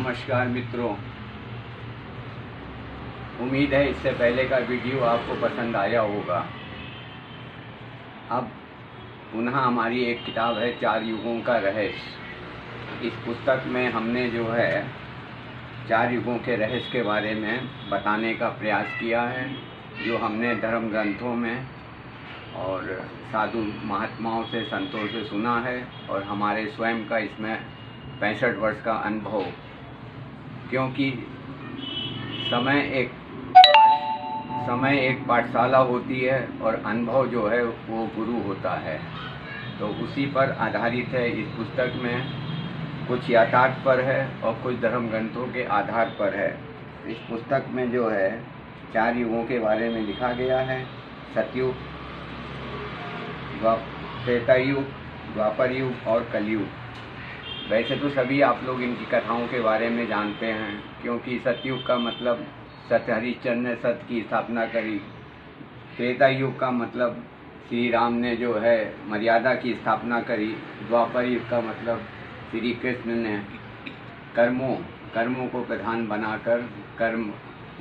नमस्कार मित्रों, उम्मीद है इससे पहले का वीडियो आपको पसंद आया होगा। अब पुनः हमारी एक किताब है चार युगों का रहस्य। इस पुस्तक में हमने जो है चार युगों के रहस्य के बारे में बताने का प्रयास किया है, जो हमने धर्म ग्रंथों में और साधु महात्माओं से, संतों से सुना है, और हमारे स्वयं का इसमें 65 वर्ष का अनुभव, क्योंकि समय एक पाठशाला होती है और अनुभव जो है वो गुरु होता है। तो उसी पर आधारित है। इस पुस्तक में कुछ यथार्थ पर है और कुछ धर्म ग्रंथों के आधार पर है। इस पुस्तक में जो है चार युगों के बारे में लिखा गया है: सतयुग, त्रेता युग, द्वापर युग और कलयुग। वैसे तो सभी आप लोग इनकी कथाओं के बारे में जानते हैं, क्योंकि सतयुग का मतलब सत्य हरिश्चंद्र ने सत्य की स्थापना करी। त्रेता युग का मतलब श्री राम ने जो है मर्यादा की स्थापना करी। द्वापर युग का मतलब श्री कृष्ण ने कर्मों को प्रधान बनाकर कर्म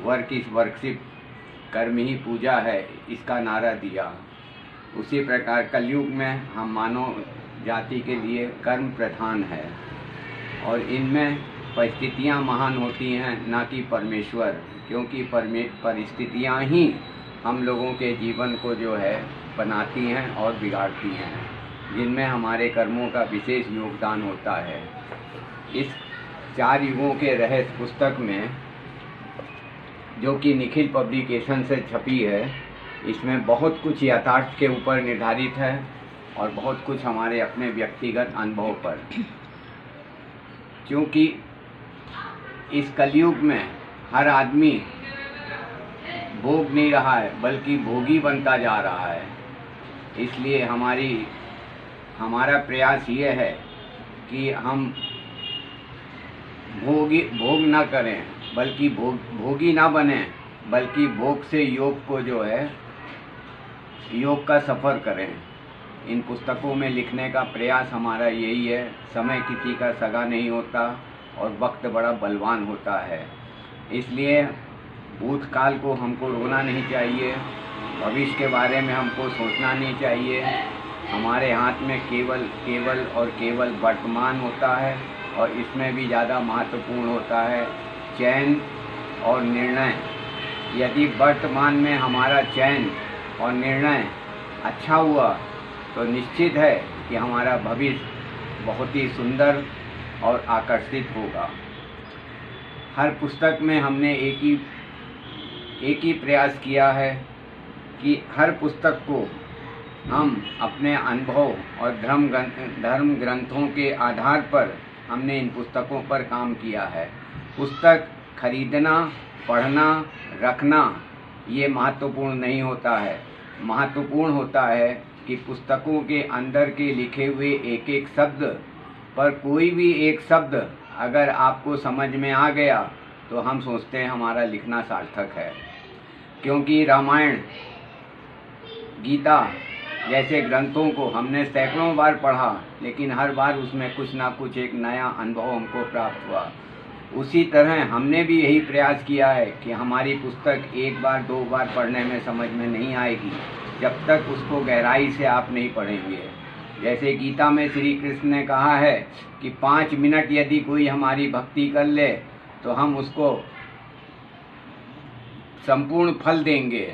वर्क इज वर्कशिप, कर्म ही पूजा है, इसका नारा दिया। उसी प्रकार कलयुग में हम मानव जाति के लिए कर्म प्रधान है, और इनमें परिस्थितियाँ महान होती हैं, ना कि परमेश्वर, क्योंकि परिस्थितियाँ ही हम लोगों के जीवन को जो है बनाती हैं और बिगाड़ती हैं, जिनमें हमारे कर्मों का विशेष योगदान होता है। इस चार युगों के रहस्य पुस्तक में, जो कि निखिल पब्लिकेशन से छपी है, इसमें बहुत कुछ यथार्थ के ऊपर निर्धारित है और बहुत कुछ हमारे अपने व्यक्तिगत अनुभव पर। क्योंकि इस कलयुग में हर आदमी भोग नहीं रहा है, बल्कि भोगी बनता जा रहा है। इसलिए हमारा प्रयास ये है कि हम भोग ना करें, बल्कि भोगी ना बने, बल्कि भोग से योग को जो है योग का सफ़र करें। इन पुस्तकों में लिखने का प्रयास हमारा यही है। समय किसी का सगा नहीं होता और वक्त बड़ा बलवान होता है। इसलिए भूतकाल को हमको रोना नहीं चाहिए, भविष्य के बारे में हमको सोचना नहीं चाहिए। हमारे हाथ में केवल वर्तमान होता है, और इसमें भी ज़्यादा महत्वपूर्ण होता है चयन और निर्णय। यदि वर्तमान में हमारा चयन और निर्णय अच्छा हुआ तो निश्चित है कि हमारा भविष्य बहुत ही सुंदर और आकर्षित होगा। हर पुस्तक में हमने एक ही प्रयास किया है कि हर पुस्तक को हम अपने अनुभव और धर्म ग्रंथों के आधार पर हमने इन पुस्तकों पर काम किया है। पुस्तक खरीदना, पढ़ना, रखना ये महत्वपूर्ण नहीं होता है। महत्वपूर्ण होता है कि पुस्तकों के अंदर के लिखे हुए एक एक शब्द पर कोई भी एक शब्द अगर आपको समझ में आ गया तो हम सोचते हैं हमारा लिखना सार्थक है। क्योंकि रामायण, गीता जैसे ग्रंथों को हमने सैकड़ों बार पढ़ा, लेकिन हर बार उसमें कुछ ना कुछ एक नया अनुभव हमको प्राप्त हुआ। उसी तरह हमने भी यही प्रयास किया है कि हमारी पुस्तक एक बार दो बार पढ़ने में समझ में नहीं आएगी जब तक उसको गहराई से आप नहीं पढ़ेंगे। जैसे गीता में श्री कृष्ण ने कहा है कि 5 मिनट यदि कोई हमारी भक्ति कर ले तो हम उसको संपूर्ण फल देंगे,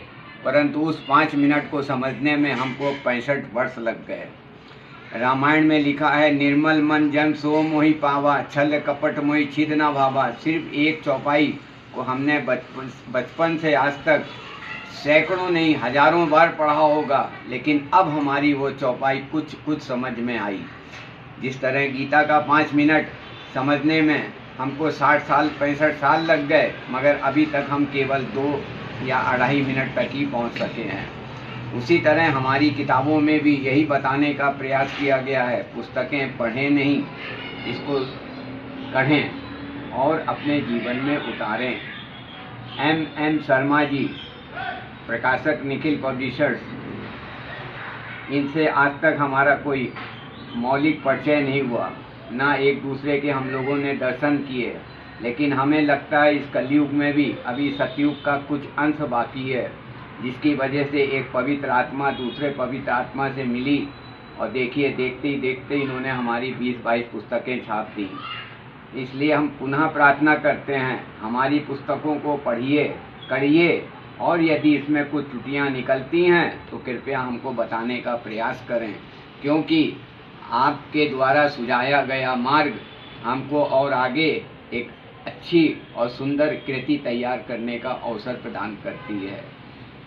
परंतु उस 5 मिनट को समझने में हमको 65 वर्ष लग गए। रामायण में लिखा है, निर्मल मन जन सो मोहि पावा, छल कपट मोहि छिद न भावा। सिर्फ एक चौपाई को हमने बचपन से आज तक सैकड़ों नहीं हजारों बार पढ़ा होगा, लेकिन अब हमारी वो चौपाई कुछ समझ में आई। जिस तरह गीता का 5 मिनट समझने में हमको 60 साल 65 साल लग गए, मगर अभी तक हम केवल 2 या 2.5 मिनट तक ही पहुंच सके हैं। उसी तरह हमारी किताबों में भी यही बताने का प्रयास किया गया है। पुस्तकें पढ़ें नहीं, इसको पढ़ें और अपने जीवन में उतारें। M शर्मा जी, प्रकाशक निखिल पब्लिशर्स, इनसे आज तक हमारा कोई मौलिक परिचय नहीं हुआ, ना एक दूसरे के हम लोगों ने दर्शन किए, लेकिन हमें लगता है इस कलयुग में भी अभी सतयुग का कुछ अंश बाकी है, जिसकी वजह से एक पवित्र आत्मा दूसरे पवित्र आत्मा से मिली और देखिए देखते ही देखते इन्होंने हमारी 20-22 पुस्तकें छाप दी। इसलिए हम पुनः प्रार्थना करते हैं, हमारी पुस्तकों को पढ़िए, करिए, और यदि इसमें कुछ त्रुटियां निकलती हैं तो कृपया हमको बताने का प्रयास करें, क्योंकि आपके द्वारा सुझाया गया मार्ग हमको और आगे एक अच्छी और सुंदर कृति तैयार करने का अवसर प्रदान करती है।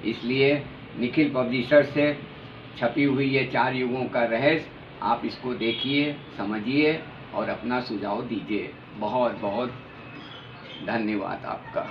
इसलिए निखिल पब्लिशर से छपी हुई ये 4 युगों का रहस्य आप इसको देखिए, समझिए और अपना सुझाव दीजिए। बहुत बहुत धन्यवाद आपका।